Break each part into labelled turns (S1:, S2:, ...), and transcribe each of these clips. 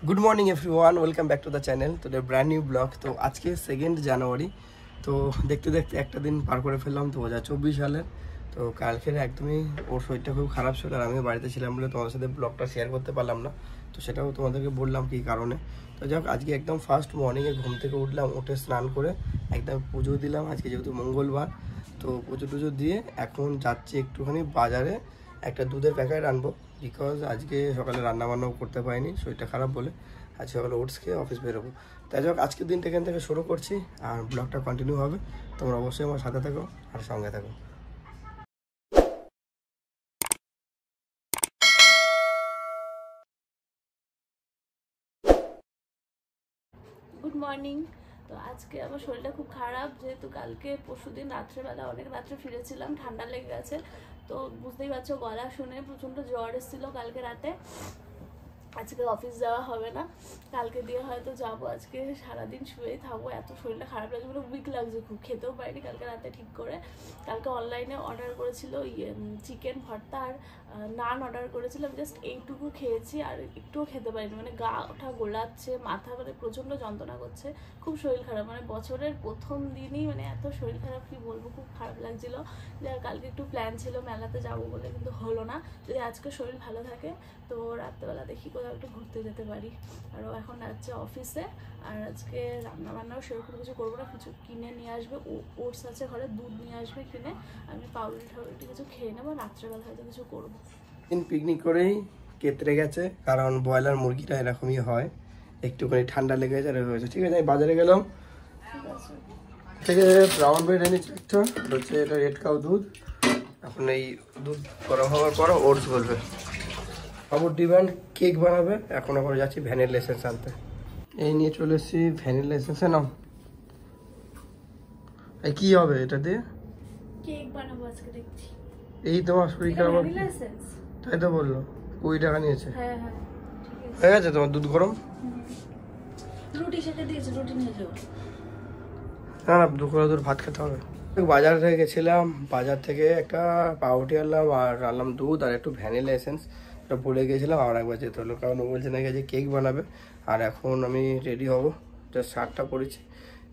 S1: Good morning everyone, welcome back to the channel. তো brand new blog. তো আজকে 2 জানুয়ারি। তো দেখতে দেখতে একটা দিন পার করে ফেললাম 2024 সালের। তো কালকের একদমই ওর শরীরটা খুব খারাপ ছিল আর আমি বাড়িতে ছিলাম বলে তোমাদের সাথে ব্লগটা শেয়ার করতে পারলাম না। তো সেটাও তোমাদেরকে বললাম কী কারণে। তো যাই হোক, আজকে একদম ফার্স্ট মর্নিংয়ে ঘুম থেকে উঠলাম, উঠে স্নান করে একদম পুজো দিলাম। আজকে যেহেতু মঙ্গলবার, তো পুজো টুজো দিয়ে এখন যাচ্ছি একটুখানি বাজারে একটা দুধের প্যাকেট আনবো। বিকজ আজকে সকালে রান্নাবান্নাও করতে পারিনি, শরীরটা খারাপ বলে। আজকে সকালে ওটস খেয়ে অফিস বেরোবো। তাই যাক, আজকের দিনটা এখান থেকে শুরু করছি আর ব্লগটা কন্টিনিউ হবে। তোমরা অবশ্যই আমার সাথে থাকো আর সঙ্গে থাকো।
S2: Good morning. তো আজকে আমার শরীরটা খুব খারাপ, যেহেতু কালকে পরশুদিন রাত্রেবেলা অনেক রাত্রে ফিরেছিলাম, ঠান্ডা লেগে গেছে। তো বুঝতেই পারছো, গলা শুনে প্রচণ্ড জ্বর এসেছিলো কালকে রাতে। আজকে অফিস যাওয়া হবে না, কালকে দিয়ে হয়তো যাবো। আজকে সারাদিন শুয়েই থাকবো, এত শরীরটা খারাপ লাগছে, মানে উইক লাগছে খুব। খেতেও পারিনি কালকে রাতে ঠিক করে। কালকে অনলাইনে অর্ডার করেছিল চিকেন ভর্তা আর নান অর্ডার করেছিলাম, জাস্ট এইটুকু খেয়েছি আর একটুও খেতে পারিনি। মানে গা ওঠা গোলাচ্ছে, মাথা মানে প্রচণ্ড যন্ত্রণা করছে, খুব শরীর খারাপ। মানে বছরের প্রথম দিনই মানে এত শরীর খারাপ, কি বলবো, খুব খারাপ লাগছিলো। কালকে একটু প্ল্যান ছিল মেলাতে যাবো বলে, কিন্তু হলো না। যদি আজকে শরীর ভালো থাকে তো রাত্রেবেলা দেখি কোথাও একটু ঘুরতে যেতে পারি। আরও এখন যাচ্ছে অফিসে, আর আজকে রান্নাবান্নাও সেরকম কিছু করবো না, কিছু কিনে নিয়ে আসবে। ওটস আছে ঘরে, দুধ নিয়ে আসবে কিনে, আমি পাউরুটি ঠাউরুটি কিছু খেয়ে নেবো। রাত্রেবেলা হয়তো কিছু করবো।
S1: পিকনিক করেই কেতরে গেছে, কারণ ব্রয়লার মুরগিটা এরকমই হয়, একটুখানি ঠান্ডা লেগে গেছে আর হয়েছে। ঠিক আছে, আমি বাজারে গেলাম, থেকে ব্রাউন ব্রেড এনেছি একটা, হচ্ছে এটা রেড কাউ দুধ। এখন এই দুধ গরম হওয়ার পর ওটস বলবে। খবর ডিমান্ড কেক বানাবে, এখন আবার যাচ্ছি ভ্যানিলা এসেন্স আনতে। এই নিয়ে চলে এসেছি ভ্যানিলা এসেন্সে। নাও, এই কি হবে এটা দিয়ে?
S2: কেক বানাবো আজকে দেখছি।
S1: এই তোমার শরীর খারাপ, তাই তো বললো। 20 টাকা নিয়েছে।
S2: হ্যাঁ হ্যাঁ,
S1: হয়ে গেছে তোমার দুধ গরম?
S2: রুটি সেটা দিয়েছে, রুটি নিয়ে যাও।
S1: না না, দুপুরে দুধ ভাত খেতে হবে। বাজার থেকে গেছিলাম, বাজার থেকে একটা পাউরুটি আনলাম আর আনলাম দুধ আর একটু ভ্যানিলা এসেন্স। ওটা ভুলে গিয়েছিলাম, আর একবার যেতে হলো, কারণ ও বলছে নাকি যে কেক বানাবে। আর এখন আমি রেডি হব, জাস্ট শার্টটা পরেছি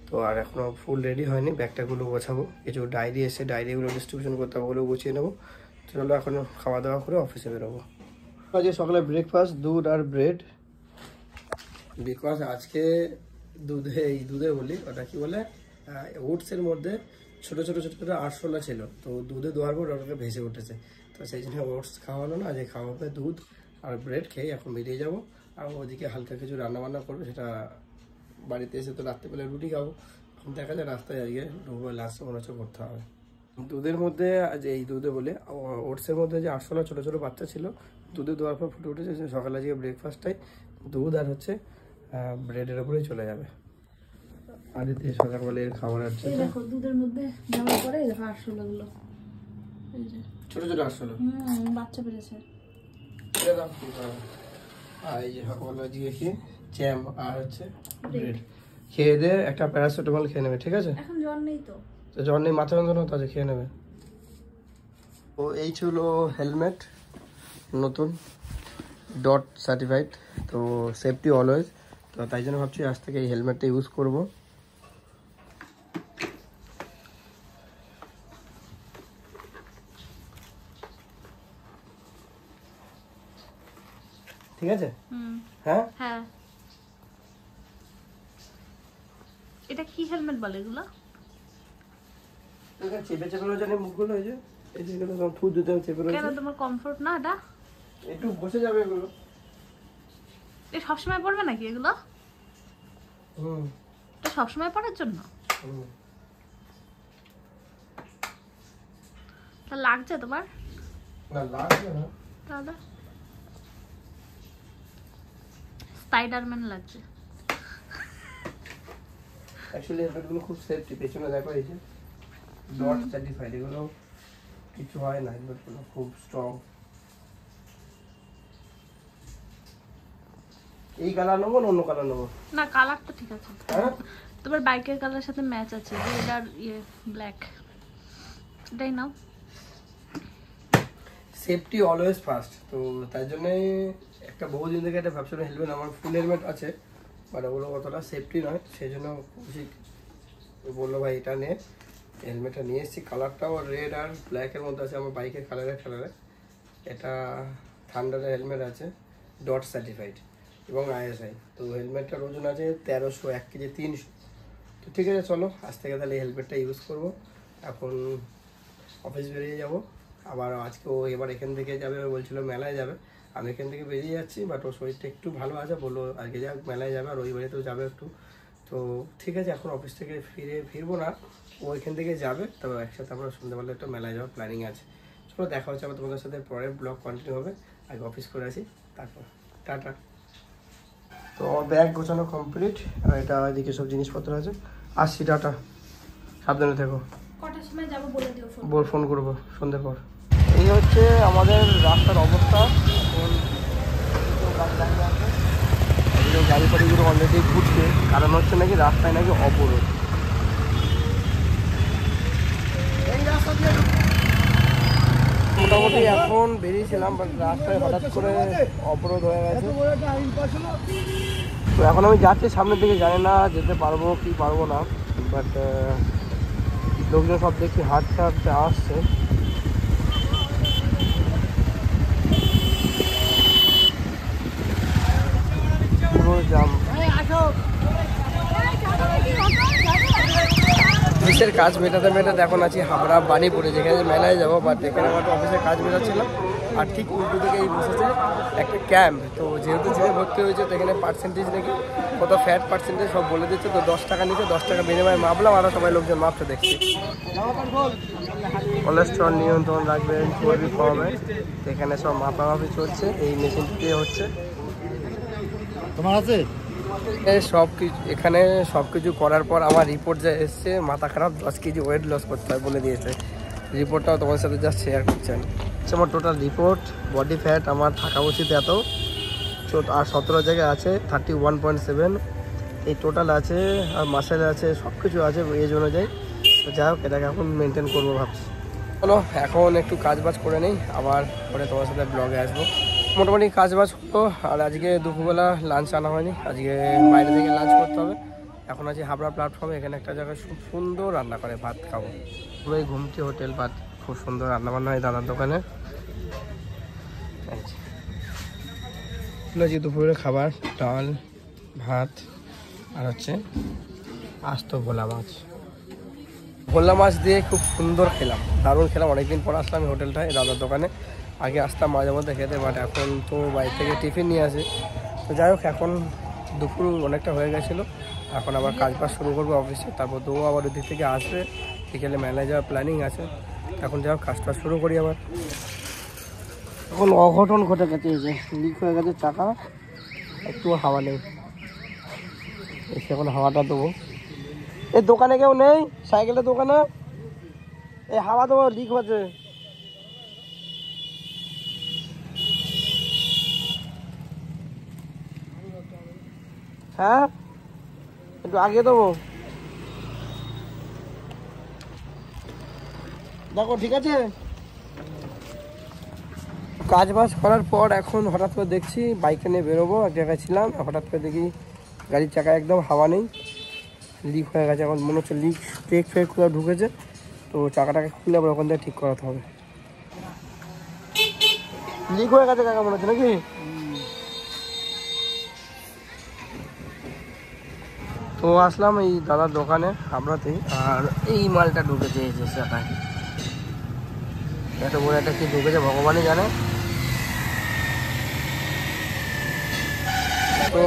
S1: তো, আর এখনও ফুল রেডি হয়নি। ব্যাগটাগুলো গোছাবো, কিছু ডায়েরি এসে ডায়েরিগুলো ডিস্ট্রিবিউশন করতে হবে, ওগুলো গুছিয়ে নেবো। চলো এখন খাওয়া দাওয়া করে অফিসে বেরোবো। আজকে সকালে ব্রেকফাস্ট দুধ আর ব্রেড। বিকজ আজকে দুধে বলি ওটা কি বলে, ওটসের মধ্যে ছোটো ছোটো ছোটো ছোটো আরশোলা ছিল, তো দুধে দেওয়ার পর ওটাকে ভেসে উঠেছে। তো সেই জন্য ওটস খাওয়ালো না, যে খাওয়াবে দুধ আর ব্রেড খেয়ে এখন বেরিয়ে যাবো। আর ওদিকে হালকা কিছু রান্নাবান্না করবে, সেটা বাড়িতে এসে তো রাত্রেবেলা রুটি খাবো। এখন দেখা যায় রাস্তায় আজকে লাস্টে মনে হচ্ছে করতে হবে। দুধের মধ্যে যে এই দুধে বলে ওটসের মধ্যে যে আরশোলা ছোটো ছোটো বাচ্চা ছিল, দুধে দেওয়ার পর ফুটে উঠেছে। সকালে আজকে ব্রেকফাস্টটাই দুধ আর হচ্ছে ব্রেডের উপরেই চলে যাবে। আদিতে সকালবেলা এর খাবার আছে,
S2: দেখো দুধের মধ্যে দেওয়ার পরে দেখো আরশোলাগুলো, এই যে
S1: ছোট ছোট আরশোলা
S2: বাচ্চা পেরেছে।
S1: আর এই যে সকালবেলা দিয়ে খেয়ে জ্যাম আর হচ্ছে ব্রেড খেয়ে দিয়ে একটা প্যারাসিটামল খেয়ে নেবে, ঠিক আছে?
S2: এখন জ্বর নেই তো,
S1: জ্বর নেই, মাথা যন্ত্রণা তো আছে, খেয়ে নেবে। ও এই ছিল হেলমেট, নতুন ডট সার্টিফাইড, তো সেফটি অলওয়েজ। তো তাই জন্য ভাবছি আজ থেকে এই হেলমেটটা ইউজ করব। ঠিক আছে? হ্যাঁ
S2: হ্যাঁ। এটা কি হেলমেট বলে এগুলো?
S1: চেপে চেপে রয়েছে মুখগুলো, এই যে এই যেগুলো সব থুত দিতে চেপে রয়েছে।
S2: কেন, তোমার কমফোর্ট না এটা?
S1: একটু বসে যাবে এগুলো।
S2: এটা সবসময় পরবে নাকি এগুলো? এটা সবসময় পরার জন্য? তা লাগছে তোমার?
S1: না লাগছে না।
S2: তাহলে স্পাইডারম্যান লাগছে।
S1: অ্যাকচুয়ালি হেলমেটগুলো খুব সেফটি, পেছনে দেখো এই যে ডট সার্টিফাইড, এগুলো কিছু হয় না, হেলমেটগুলো খুব স্ট্রং। এই কালার নেবো না অন্য কালার নেবো?
S2: না, কালারটা ঠিক আছে।
S1: হ্যাঁ,
S2: তোমার বাইকের কালারের সাথে ম্যাচ আছে, রেড আর ব্ল্যাক, এটাই নাও।
S1: সেফটি অলওয়েজ ফার্স্ট, তো তাই জন্যই একটা বহুদিন থেকে একটা ভাবছিলাম হেলমেট, আমার ফুল হেলমেট আছে বাট ওগুলো অতটা সেফটি নয়, সেই জন্য বললো ভাই এটা নে। হেলমেটটা নিয়ে এসেছি, কালারটাও রেড আর ব্ল্যাকের মধ্যে আছে আমার বাইকের কালারে। এটা থান্ডারের হেলমেট আছে, ডট সার্টিফাইড এবং আইএসআই। তো হেলমেটটার ওজন আছে 1300, 1 কেজি 300। তো ঠিক আছে চলো আজ থেকে তাহলে এই হেলমেটটা ইউজ করব। এখন অফিস বেরিয়ে যাব আবার। আজকে ও এবার এখান থেকে যাবে, বলছিল মেলায় যাবে। আমি এখান থেকে বেরিয়ে যাচ্ছি, বাট ওর শরীরটা একটু ভালো আছে, বললো আজকে যাক মেলায় যাবে আর ওই বাড়িতেও যাবে একটু। তো ঠিক আছে, এখন অফিস থেকে ফিরবো না, ও এখান থেকে যাবে। তবে একসাথে আমরা সন্ধ্যাবেলা একটু মেলায় যাওয়ার প্ল্যানিং আছে। চলো দেখা হচ্ছে আবার তোমাদের সাথে, পরের ব্লগ কন্টিনিউ হবে। আগে অফিস করে আসি, তারপর টাটা। তো আমার ব্যাগ গোছানো কমপ্লিট, আর এটা এদিকে সব জিনিসপত্র আছে। আসছি, টাটা, সাবধানে থেকো।
S2: কটার সময় যাবো বলে দিও,
S1: ফোন করবো সন্ধ্যের পর। এই হচ্ছে আমাদের রাস্তার অবস্থা। এখন গাড়ি ফাড়িগুলো অলরেডি ঘুরছে, কারণ হচ্ছে নাকি রাস্তায় নাকি অবরোধ। মোটামুটি এখন বেরিয়েছিলাম, বাট রাস্তায় হঠাৎ করে অবরোধ হয়ে গেছে। তো এখন আমি যাচ্ছি সামনের দিকে, জানি না যেতে পারবো কি পারবো না, বাট লোকজন সব দেখি হাঁটতে হাঁটতে আসছে। পুরো জাম। অফিসের কাজ মেটাতে এখন আছি হাবড়া বাণীপুরে, যেখানে মেলায় যাবো। বাট এখানে আমার অফিসের কাজ মেটাচ্ছিলাম, আর ঠিক উল্টো দিকে এই বসেছে একটা ক্যাম্প। তো যেহেতু যেখানে ভর্তি হয়েছে তো এখানে পার্সেন্টেজ নাকি কত ফ্যাট পার্সেন্টেজ সব বলে দিচ্ছে। তো 10 টাকা নিচ্ছে, 10 টাকা বিনিময়ে মাপলাম, আরও সবাই লোকজন মাপতে দেখছি। কোলেস্ট্রল নিয়ন্ত্রণ রাখবেন, চর্বি কমবে, এখানে সব মাপামাপি চলছে, এই মেশিন দিয়ে হচ্ছে। তোমার আছে এখানে সব কিছু করার পর আমার রিপোর্ট যা এসছে, মাথা খারাপ, 10 কেজি ওয়েট লস করতে হয় বলে দিয়েছে। রিপোর্টটাও তোমার সাথে জাস্ট শেয়ার করছেন। আমার টোটাল রিপোর্ট, বডি ফ্যাট আমার থাকা উচিত এত, আর 17 জায়গায় আছে 31.7, এই টোটাল আছে, আর মাসেল আছে, সব কিছু আছে এজ অনুযায়ী। তো যাই হোক, এটাকে এখন মেনটেন করবো ভাবছি। চলো এখন একটু কাজবাজ করে নেই, আবার পরে তোমার সাথে ব্লগে আসবো। মোটামুটি কাজবাজ হলো, আর আজকে দুপুরবেলা লাঞ্চ আনা হয়নি, আজকে বাইরে থেকে লাঞ্চ করতে হবে। এখন আছি হাবড়া প্ল্যাটফর্মে, এখানে একটা জায়গায় খুব সুন্দর রান্না করে ভাত খাবো। পুরোই ঘুমটি হোটেল, ভাত খুব সুন্দর রান্না বান্না হয় দাদার দোকানে। দুপুরের খাবার ডাল ভাত আর হচ্ছে আস্ত ভোলা মাছ। ভোলা মাছ দিয়ে খুব সুন্দর খেলাম, দারুণ খেলাম। অনেকদিন পর আসলাম এই হোটেলটায়, দাদার দোকানে। আগে আসতাম মাঝে মধ্যে খেতে, বাট এখন তো বাড়ি থেকে টিফিন নিয়ে আসে। তো যাই হোক, এখন দুপুর অনেকটা হয়ে গেছিলো, এখন আবার কাজ বাজ শুরু করবো অফিসে। তারপর তো আবার ওদিক থেকে আসবে, বিকেলে মেলায় যাওয়ার প্ল্যানিং আছে। এখন যাই হোক, কাজটা শুরু করি আবার। এখন অঘটন ঘটে গেছে, লিক হয়ে গেছে চাকা, একটু হাওয়া নেই। এসে এখন হাওয়াটা দেবো। এই দোকানে কেউ নেই, সাইকেলের দোকানে এই হাওয়া দেবো, লিক হচ্ছে। হ্যাঁ একটু আগে দেবো, দেখো ঠিক আছে। কাজ বাজ করার পর এখন হঠাৎ করে দেখছি বাইকে নিয়ে বেরোবো, এক জায়গায় ছিলাম, হঠাৎ করে দেখি গাড়ির চাকায় একদম হাওয়া নেই, লিক হয়ে গেছে। এখন মনে হচ্ছে লিক ব্রেক ফ্রেক করে ঢুকেছে, তো চাকাটাকে খুলে আবার ওখান থেকে ঠিক করাতে হবে। লিক হয়ে গেছে কাকা মনে হচ্ছে নাকি? তো আসলাম এই দাদার দোকানে হাবড়াতেই, আর এই মালটা ঢুকেছে এই যে চাকায়, এত বড় একটা কি ঢুকেছে ভগবানই জানে। তো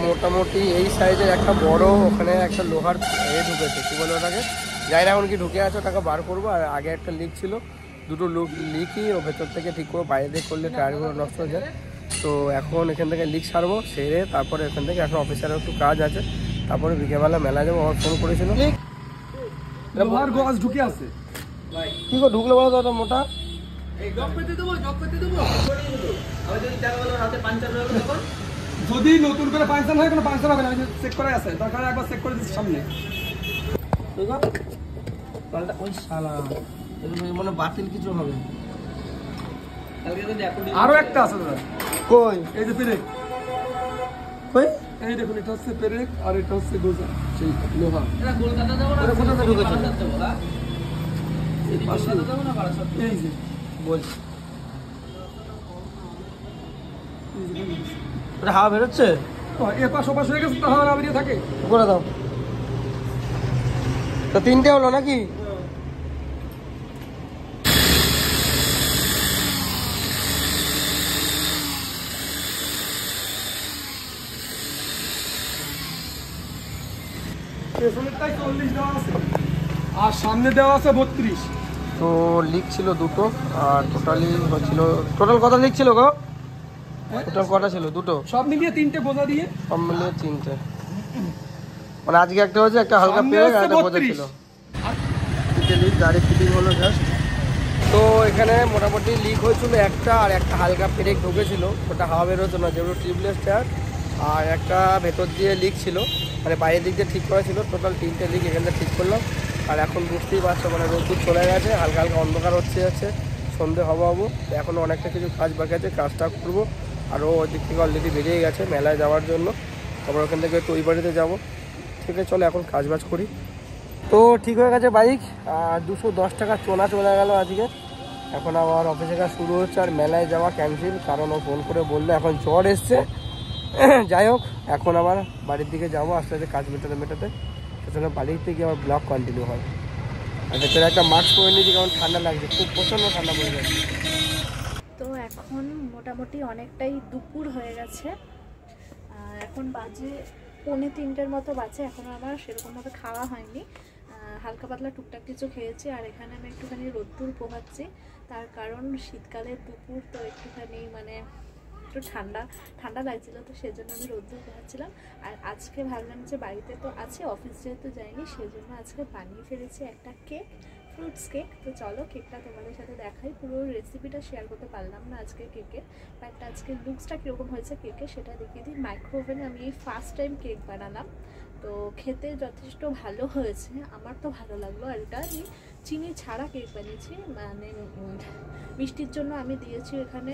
S1: মোটামুটি এই সাইজের একটা বড় ওখানে একটা লোহার ঢুকেছে, কি বলে ওটাকে, যাই না এখন কি ঢুকে আছে, ওটাকে বার করবো। আর আগে একটা লিক ছিল, দুটো লিকই ও ভেতর থেকে ঠিক করবো, বাইরে দিয়ে করলে টায়ারগুলো নষ্ট হয়ে যায়। তো এখন এখান থেকে লিক সারবো, সেরে তারপরে এখান থেকে এখন অফিসারের একটু কাজ আছে, তারপরে বিকেলবেলা মেলা যাবো। আমার ফোন করেছিল ঢুকে আছে, কি করে ঢুকলো বলো তো মোটা।
S3: যদি নতুন করে পাঞ্চার হয়, কোনো পাঞ্চার হবে না, চেক করে আছে, দরকার একবার চেক করে দিচ্ছি সামনে।
S1: ওই শালা মনে বাতিল কিছু হবে।
S3: আরো একটা আছে দাদা,
S1: কই
S3: এই যে পেরেক,
S1: কই
S3: এই দেখুন এটা হচ্ছে পেরেক আর এটা হচ্ছে গোজা, সেই লোহা।
S1: এটা কোথাতে ঢুকেছে?
S3: এই পাশে এই যে
S1: বলছি এটা হাওয়া বেরোচ্ছে,
S3: এ পাশ ও পাশ হয়ে গেছে, তাহলে না বেরিয়ে থাকে।
S1: করে দাও। তো 3টে হলো নাকি?
S3: পেছনেরটাই 40 দেওয়া আছে আর সামনে দেওয়া আছে 32।
S1: তো লিক ছিল দুটো আর টোটালি হচ্ছিল, টোটাল কত লিক ছিল গো? টোটাল কটা ছিল? দুটো,
S3: সব মিলিয়ে 3টে বোঝা দিয়ে,
S1: সব মিলিয়ে 3টে। মানে আজকে একটা হচ্ছে, একটা হালকা পেরেক আর একটা বোঝা ছিল। 3টে লিক, গাড়ি ফিটিং হলো জাস্ট। তো এখানে মোটামুটি লিক হয়েছিল একটা, আর একটা হালকা পেরেক ঢুকেছিল, ওটা হাওয়া বেরোতো না যেগুলো টিউবলেস টায়ার, আর একটা ভেতর দিয়ে লিক ছিল, মানে বাইরের দিক দিয়ে ঠিক করা ছিল। টোটাল 3টে লিক এখান থেকে ঠিক করলাম। আর এখন বুঝতেই পারছো, মানে রোদ্দুর চলে গেছে, হালকা হালকা অন্ধকার হচ্ছে যাচ্ছে, সন্ধে হবো। এখনও অনেকটা কিছু কাজ বাকি আছে, কাজটা করবো। আরও ওই দিক থেকে অলরেডি বেরিয়ে গেছে মেলায় যাওয়ার জন্য, তারপর ওখান থেকে একটু ওই বাড়িতে যাবো। ঠিক আছে, চলো এখন কাজ বাজ করি। তো ঠিক হয়ে গেছে বাইক, আর 210 টাকা চোনা চলে গেল আজকে। এখন আবার অফিসে কাজ শুরু হচ্ছে, আর মেলায় যাওয়া ক্যান্সেল, কারণ ও ফোন করে বললো এখন জ্বর এসছে। যাই হোক, এখন আবার বাড়ির দিকে যাবো আস্তে আস্তে কাজ মেটাতে। সেজন্য বাড়ির থেকে আবার ব্লগ কন্টিনিউ হয়। আর ভেতরে একটা মাস্ক পরে নিয়েছি, কারণ ঠান্ডা লাগছে, খুব প্রচণ্ড ঠান্ডা পড়ে যাচ্ছে।
S2: তো এখন মোটামুটি অনেকটাই দুপুর হয়ে গেছে, এখন বাজে 2:45 মতো বাজে। এখনও আমার সেরকমভাবে খাওয়া হয়নি, হালকা পাতলা টুকটাক কিছু খেয়েছি। আর এখানে আমি একটুখানি রোদ্দুর পোহাচ্ছি, তার কারণ শীতকালের দুপুর তো একটুখানি মানে একটু ঠান্ডা ঠান্ডা লাগছিলো, তো সেজন্য আমি রোদ্দুর পোহাচ্ছিলাম। আর আজকে ভাবলাম যে বাড়িতে তো আছে, অফিস যেহেতু যাইনি, সেজন্য আজকে বানিয়ে ফেলেছি একটা কেক, ফ্রুটস কেক। তো চলো কেকটা তোমাদের সাথে দেখাই। পুরো রেসিপিটা শেয়ার করতে পারলাম না আজকে কেকের, বাট আজকে লুকসটা কীরকম হয়েছে কেকের সেটা দেখিয়ে দিই। মাইক্রোওভেনে আমি এই ফার্স্ট টাইম কেক বানালাম, তো খেতে যথেষ্ট ভালো হয়েছে, আমার তো ভালো লাগলো। আর এটা আমি চিনি ছাড়া কেক বানিয়েছি, মানে মিষ্টির জন্য আমি দিয়েছি এখানে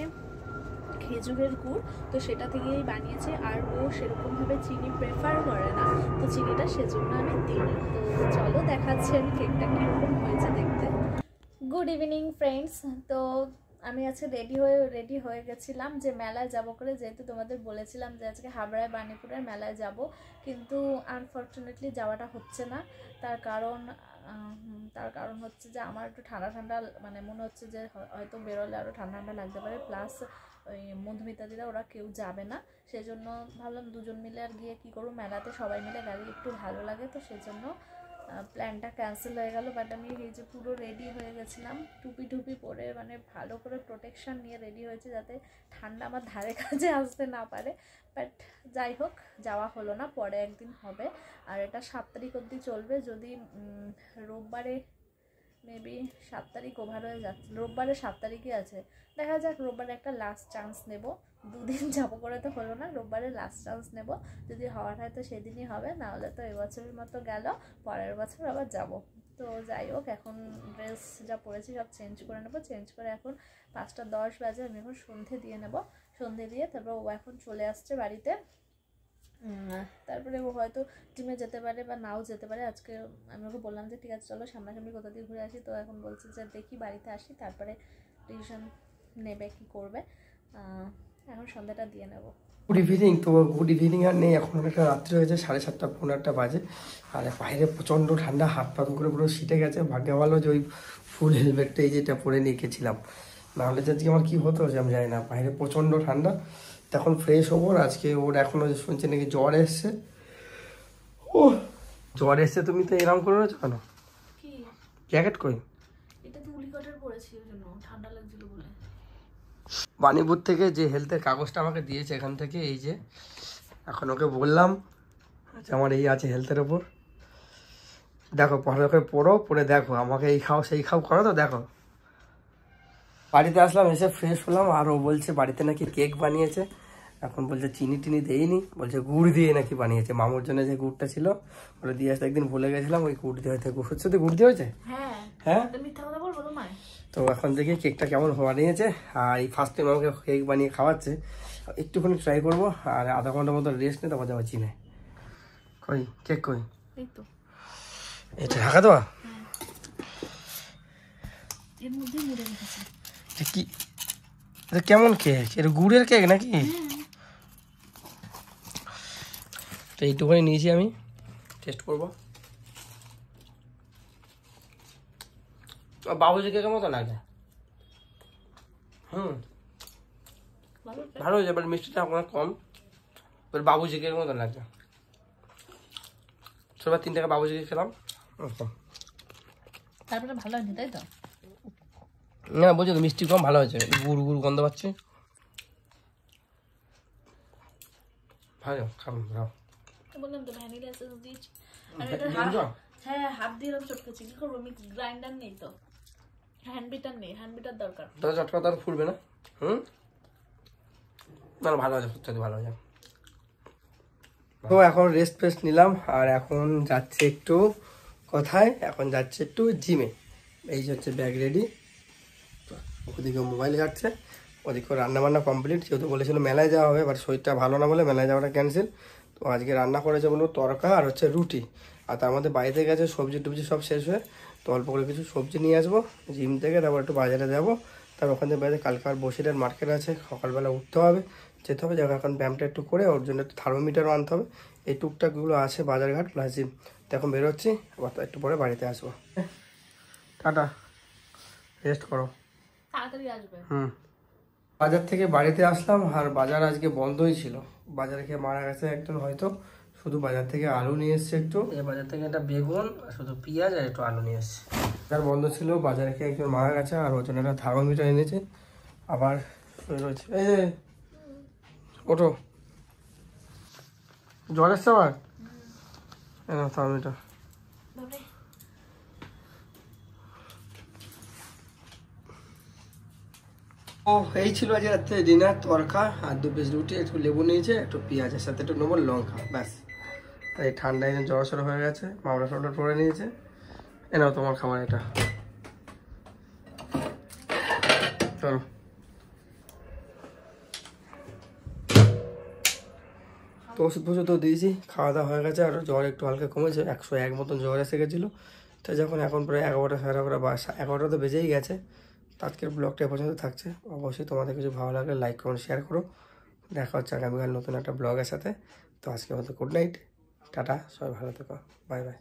S2: খেজুরের গুড়, তো সেটা থেকেই বানিয়েছে। আর ও সেরকমভাবে চিনি প্রেফার করে না, তো চিনিটা সেজন্য আমি দিইনি। তো চলো দেখাচ্ছি আমি কেকটা কীরকম হয়েছে দেখতে। Good evening friends. তো আমি আজকে রেডি হয়ে গেছিলাম যে মেলায় যাব করে, যেহেতু তোমাদের বলেছিলাম যে আজকে হাবড়ায় বাণীপুরের মেলায় যাব, কিন্তু আনফর্চুনেটলি যাওয়াটা হচ্ছে না। তার কারণ হচ্ছে যে আমার একটু ঠান্ডা মানে মনে হচ্ছে যে হয়তো বেরোলে আরও ঠান্ডা লাগতে পারে, প্লাস ওই মধুমিতাদিরা ওরা কেউ যাবে না, সেজন্য ভাবলাম দুজন মিলে আর গিয়ে কী করবো, মেলাতে সবাই মিলে গেলে একটু ভালো লাগে, তো সেজন্য প্ল্যানটা ক্যান্সেল হয়ে গেল। বাট আমি এই যে পুরো রেডি হয়ে গেছিলাম, টুপি পরে, মানে ভালো করে প্রোটেকশান নিয়ে রেডি হয়েছে যাতে ঠান্ডা আমার ধারে কাছে আসতে না পারে। বাট যাই হোক, যাওয়া হলো না, পরে একদিন হবে। আর এটা 7 তারিখ অবধি চলবে, যদি রোববারে মেবি 7 তারিখ ওভার হয়ে যাচ্ছে, রোববারে 7 তারিখই আছে, দেখা যাক। রোববারে একটা লাস্ট চান্স নেব, 2 দিন যাবো করে তো হলো না, রোববারে লাস্ট চান্স নেব, যদি হওয়ার হয় তো সেদিনই হবে, নাহলে তো এবছরের মতো গেল, পরের বছর আবার যাব। তো যাই হোক, এখন ড্রেস যা পরেছি সব চেঞ্জ করে নেবো, চেঞ্জ করে এখন 5:10 বাজে, আমি এখন সন্ধে দিয়ে নেব, সন্ধে দিয়ে তারপর ও এখন চলে আসছে বাড়িতে, তারপরে ও হয়তো জিমে যেতে পারে বা নাও যেতে পারে। আজকে আমি ওকে বললাম যে ঠিক আছে চলো সামনাসামনি কোথা দিয়ে ঘুরে আসি, তো এখন বলছে যে দেখি বাড়িতে আসি তারপরে ডিসিশন নেবে কি করবে। এখন সন্ধ্যাটা দিয়ে নেব।
S1: Good evening. তো গুড ইভিনিং আর নেই, এখন একটা রাত্রি হয়েছে 7:30 15 বাজে, আর বাইরে প্রচণ্ড ঠান্ডা, হাত পা করে পুরো শীতে গেছে। ভাগ্য ভালো যে ওই ফুল হেলমেটটা এই যেটা পরে নিয়ে গেছিলাম, নাহলে যে আজকে আমার কী হতো যে আমি জানি না। বাইরে প্রচণ্ড ঠান্ডা, তখন ফ্রেশ হবো। আজকে ওর এখনও শুনছে নাকি জ্বর এসছে। ও জ্বর এসছে, তুমি তো এরকম করে রয়েছো কেন?
S2: কি
S1: জ্যাকেট কই?
S2: এটা তো উলি কটার পরেছি, ওই জন্য ঠান্ডা লাগছিল বলে।
S1: বাণীপুর থেকে যে হেলথের কাগজটা আমাকে দিয়েছে এখান থেকে, এই যে এখন ওকে বললাম যে আমার এই আছে হেলথের ওপর, দেখো পরে ওকে পড়ে দেখো, আমাকে এই খাও সেই খাও করো, তো দেখো। বাড়িতে আসলাম, এসে ফ্রেশ হলাম, আর ও বলছে বাড়িতে নাকি কেক বানিয়েছে। এখন বলছে চিনি টিনি দেয়নি, বলছে গুড় দিয়ে নাকি বানিয়েছে। মামুর জন্য যে গুড়টা ছিল ওটা দিয়ে আসতে একদিন ভুলে গেছিলাম, ওই গুড় দিয়ে হয়তো গুড় হচ্ছে, তো গুড় দিয়ে হয়েছে। হ্যাঁ,
S2: মিথ্যা কথা বলবো তোমায়।
S1: তো এখন দেখি কেকটা কেমন বানিয়েছে। আর এই ফার্স্ট টাইম আমাকে কেক বানিয়ে খাওয়াচ্ছে, একটুখানি ট্রাই করবো আর আধা ঘন্টার মতো রেস্ট নিয়ে তারপর যাবো জিমে। কই কেক কই?
S2: এই তো
S1: এটা ঢাকা দেওয়া?
S2: এর মধ্যে মুড়ে রেখেছি।
S1: কি এটা কেমন কেক? এটা গুড়ের কেক নাকি? তো এইটুখানি নিয়েছি আমি, টেস্ট করবো। বাবুজি কেকের মতো লাগে। ভালো হয়েছে, বাট মিষ্টিটা আপনার কম, বাট বাবুজি কেকের মতো লাগে। সবার 3 টাকা বাবুজি কেক খেলাম।
S2: তারপরে ভালো হয়নি তাই তো?
S1: না বলছি তো মিষ্টি কম, ভালো হয়েছে। গুড় গুড় গন্ধ পাচ্ছি, ভালো খাবো।
S2: বললাম তো ভ্যানিলা এসেন্স দিয়েছি। আর এটা হাত দিয়ে এরকম চটকেছি। কি করবো? মিক্স গ্রাইন্ডার নেই তো, হ্যান্ড বিটার নেই। হ্যান্ড বিটার দরকার।
S1: তাহলে চটকা তার ফুলবে না। না ভালো আছে, সত্যি ভালো আছে। তো এখন রেস্ট ফেস্ট নিলাম আর এখন যাচ্ছে একটু কোথায়? এখন যাচ্ছে একটু জিমে। এই যে হচ্ছে ব্যাগ রেডি, ওদিকে মোবাইল ঘাটছে, ওদিকে রান্নাবান্না কমপ্লিট। যেহেতু বলেছিল মেলায় যাওয়া হবে, বাট শরীরটা ভালো না বলে মেলায় যাওয়াটা ক্যান্সেল। তো আজকে রান্না করেছে বলবো তরকা আর হচ্ছে রুটি। আর তার মধ্যে বাড়িতে গেছে সবজি টবজি সব শেষ হয়ে, তো অল্প করে কিছু সবজি নিয়ে আসবো জিম থেকে, তারপর একটু বাজারে যাবো। তার ওখান থেকে বাইরে কালকে আর বসিরহাট মার্কেট আছে, সকালবেলা উঠতে হবে, যেতে হবে। যাবে এখন ব্যায়ামটা একটু করে, ওর জন্য একটু থার্মোমিটারও আনতে হবে। এই টুকটাকগুলো আছে বাজারঘাট প্লাস জিম। তো এখন বেরোচ্ছি, আবার একটু পরে বাড়িতে আসবো। টাটা, রেস্ট করো।
S2: তাড়াতাড়ি আসবে।
S1: বাজার থেকে বাড়িতে আসলাম আর বাজার আজকে বন্ধই ছিল। বাজারে খেয়ে মারা গেছে একজন হয়তো, শুধু বাজার থেকে আলু নিয়ে এসছে একটু, এই বাজার থেকে একটা বেগুন আর শুধু পেঁয়াজ আর একটু আলু নিয়ে এসছে। বাজার বন্ধ ছিল, বাজারে খেয়ে একজন মারা গেছে আর ওর জন্য একটা থার্মোমিটার এনেছে। আবার শুয়ে রয়েছে। এই যে ওঠো, জ্বর এসছে আবার? থার্মোমিটার। ও এই ছিল আজ রাত্রে ডিনার, তরকা আর 2 পিস রুটি, একটু লেবু নিয়েছে, একটু পেঁয়াজের সাথে একটু নেবো লঙ্কা, ব্যাস। আর এই ঠান্ডায় জ্বর সর হয়ে গেছে, মামলা টামলা পরে নিয়েছে। এনাও তোমার খাবার এটা, চলো। তো ওষুধ ফষুধ তো দিয়েছি, খাওয়া দাওয়া হয়ে গেছে, আর জ্বর একটু হালকা কমেছে। 101 মতন জ্বর এসে গেছিলো। তো যখন এখন প্রায় 11টা 11:30 বা 11টা তো বেজেই গেছে। তো আজকের ব্লগটা এ পর্যন্ত থাকছে। অবশ্যই তোমাদের কিছু ভালো লাগলে লাইক কমেন্ট শেয়ার করো। দেখা হচ্ছে আগামীকাল নতুন একটা ব্লগের সাথে। তো আজকে মতো গুড নাইট, টাটা, সবাই ভালো থেকো, বাই বাই।